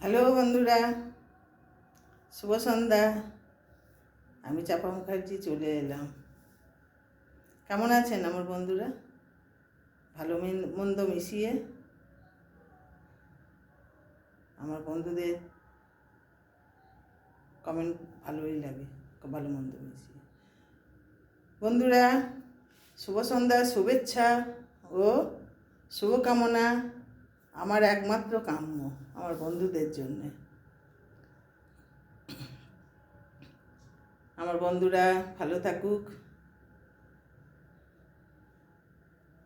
Hello বন্ধুরা, শুভ সন্ধ্যা। আমি চাপা মুখার্জি চলে এলাম। কেমন আছেন আমার বন্ধুরা? ভালো মন্দ মিশিয়ে আমার বন্ধুদের কমেন্ট ভালোই লাগে, ভালো মন্দ মিশিয়ে। বন্ধুরা, শুভ সন্ধ্যা, শুভেচ্ছা ও শুভকামনা আমার একমাত্র কাম্য আমার বন্ধুদের জন্যে। আমার বন্ধুরা ভালো থাকুক।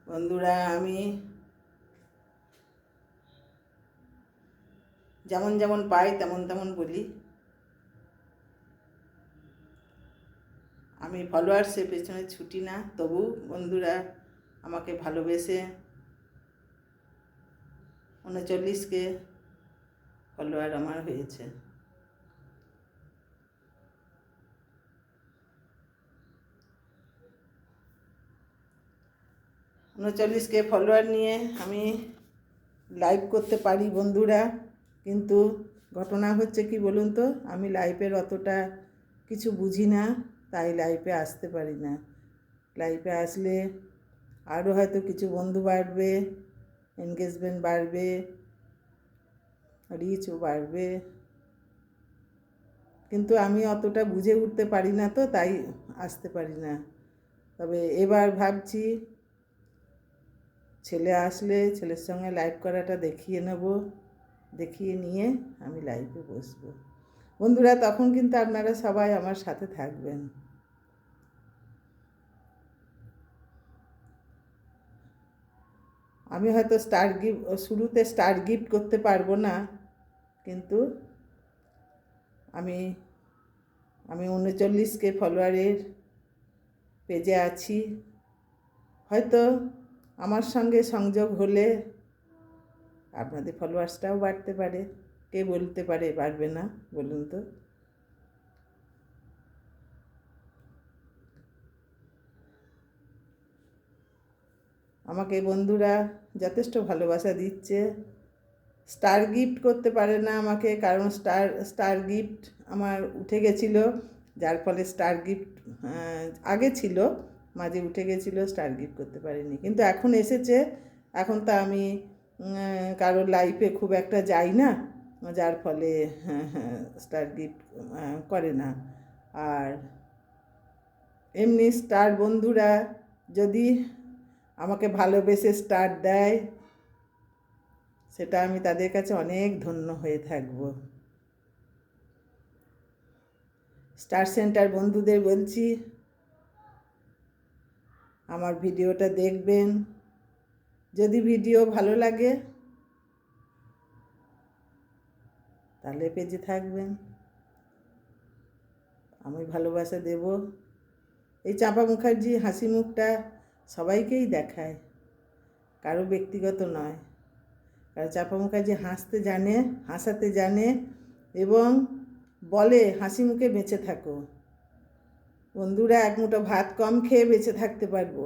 বন্ধুরা, আমি যেমন যেমন পাই তেমন তেমন বলি। আমি ফলোয়ার্সের পেছনে ছুটি না, তবু বন্ধুরা আমাকে ভালোবেসে 39কে ফলোয়ার আমার হয়েছে। উনচল্লিশকে ফলোয়ার নিয়ে আমি লাইভ করতে পারি বন্ধুরা, কিন্তু ঘটনা হচ্ছে কি বলুন তো, আমি লাইভের অতটা কিছু বুঝি না, তাই লাইভে আসতে পারি না। লাইভে আসলে আরও হয়তো কিছু বন্ধু বাড়বে, এনগেজমেন্ট বাড়বে, রিচও বাড়বে, কিন্তু আমি অতটা বুঝে উঠতে পারি না, তো তাই আসতে পারি না। তবে এবার ভাবছি ছেলে আসলে ছেলের সঙ্গে লাইভ করাটা দেখিয়ে নেব, দেখিয়ে নিয়ে আমি লাইভে বসবো বন্ধুরা। তখন কিন্তু আপনারা সবাই আমার সাথে থাকবেন। আমি হয়তো শুরুতে স্টার গিফট করতে পারবো না, কিন্তু আমি 39কে ফলোয়ারের পেজে আছি। হয়তো আমার সঙ্গে সংযোগ হলে আপনাদের ফলোয়ার্সটাও বাড়তে পারে। কে বলতে পারে বাড়বে না, বলুন তো? আমাকে বন্ধুরা যথেষ্ট ভালোবাসা দিচ্ছে। স্টার গিফট করতে পারে না আমাকে, কারণ স্টার গিফট আমার উঠে গেছিলো, যার ফলে স্টার গিফট আগে ছিল, মাঝে উঠে গেছিলো, স্টার গিফট করতে পারিনি। কিন্তু এখন এসেছে। এখন তো আমি কারোর লাইফে খুব একটা যাই না, যার ফলে স্টার গিফট করে না। আর এমনি স্টার বন্ধুরা যদি আমাকে ভালোবেসে স্টার দেয়, সেটা আমি তাদের কাছে অনেক ধন্য হয়ে থাকব। স্টার সেন্টার বন্ধুদের বলছি, আমার ভিডিওটা দেখবেন। যদি ভিডিও ভালো লাগে তাহলে পেজে থাকবেন, আমি ভালোবাসা দেব। এই চাপা মুখার্জি হাসি মুখটা সবাইকেই দেখায়, কারো ব্যক্তিগত নয়। কারণ চাপা মুখার্জি হাসতে জানে, হাসাতে জানে, এবং বলে হাসি মুখে বেঁচে থাকো। বন্ধুরা, এক মুঠো ভাত কম খেয়ে বেঁচে থাকতে পারবো,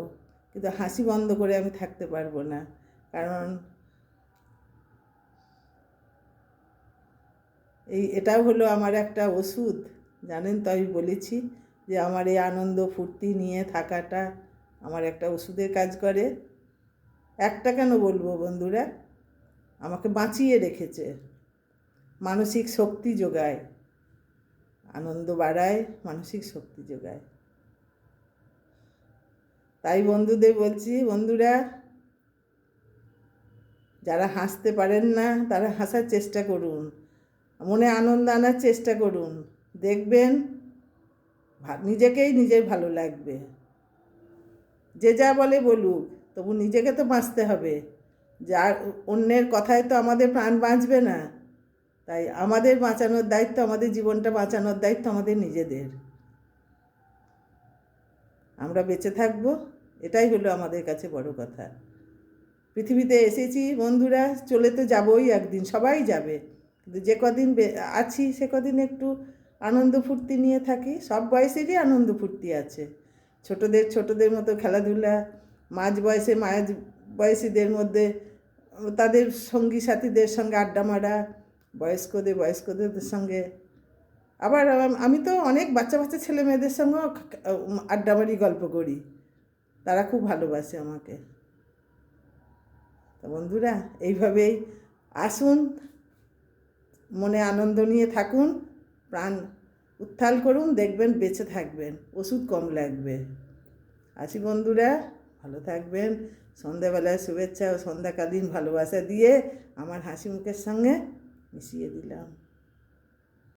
কিন্তু হাসি বন্ধ করে আমি থাকতে পারবো না। কারণ এটাও হলো আমার একটা ওষুধ, জানেন তো? আমি বলেছি যে আমার এই আনন্দ ফুর্তি নিয়ে থাকাটা আমার একটা ওষুধের কাজ করে। একটা কেন বলবো বন্ধুরা, আমাকে বাঁচিয়ে রেখেছে, মানসিক শক্তি যোগায়, আনন্দ বাড়ায়, মানসিক শক্তি যোগায়। তাই বন্ধুদের বলছি, বন্ধুরা যারা হাসতে পারেন না তারা হাসার চেষ্টা করুন, মনে আনন্দ আনার চেষ্টা করুন, দেখবেন নিজেকেই নিজের ভালো লাগবে। যে যা বলে বলুক, তবু নিজেকে তো বাঁচতে হবে। যার অন্যের কথায় তো আমাদের প্রাণ বাঁচবে না। তাই আমাদের বাঁচানোর দায়িত্ব, আমাদের জীবনটা বাঁচানোর দায়িত্ব আমাদের নিজেদের। আমরা বেঁচে থাকবো, এটাই হলো আমাদের কাছে বড় কথা। পৃথিবীতে এসেছি বন্ধুরা, চলে তো যাবোই একদিন, সবাই যাবে, কিন্তু যে কদিন আছি সে কদিন একটু আনন্দ ফুর্তি নিয়ে থাকি। সব বয়সেরই আনন্দ ফুর্তি আছে। ছোটদের মতো খেলাধুলা, মাঝ বয়সীদের মধ্যে তাদের সঙ্গী সাথীদের সঙ্গে আড্ডা মারা, বয়স্কদের সঙ্গে, আবার আমি তো অনেক বাচ্চা বাচ্চা ছেলে মেয়েদের সঙ্গেও আড্ডা মারি, গল্প করি, তারা খুব ভালোবাসে আমাকে। তো বন্ধুরা, এইভাবেই আসুন, মনে আনন্দ নিয়ে থাকুন, প্রাণ উত্থাল করুন, দেখবেন বেঁচে থাকবেন, ওষুধ কম লাগবে। আসি বন্ধুরা, ভালো থাকবেন। সন্ধ্যাবেলায় শুভেচ্ছা ও সন্ধ্যাকালীন ভালোবাসা দিয়ে আমার হাসি মুখের সঙ্গে মিশিয়ে দিলাম।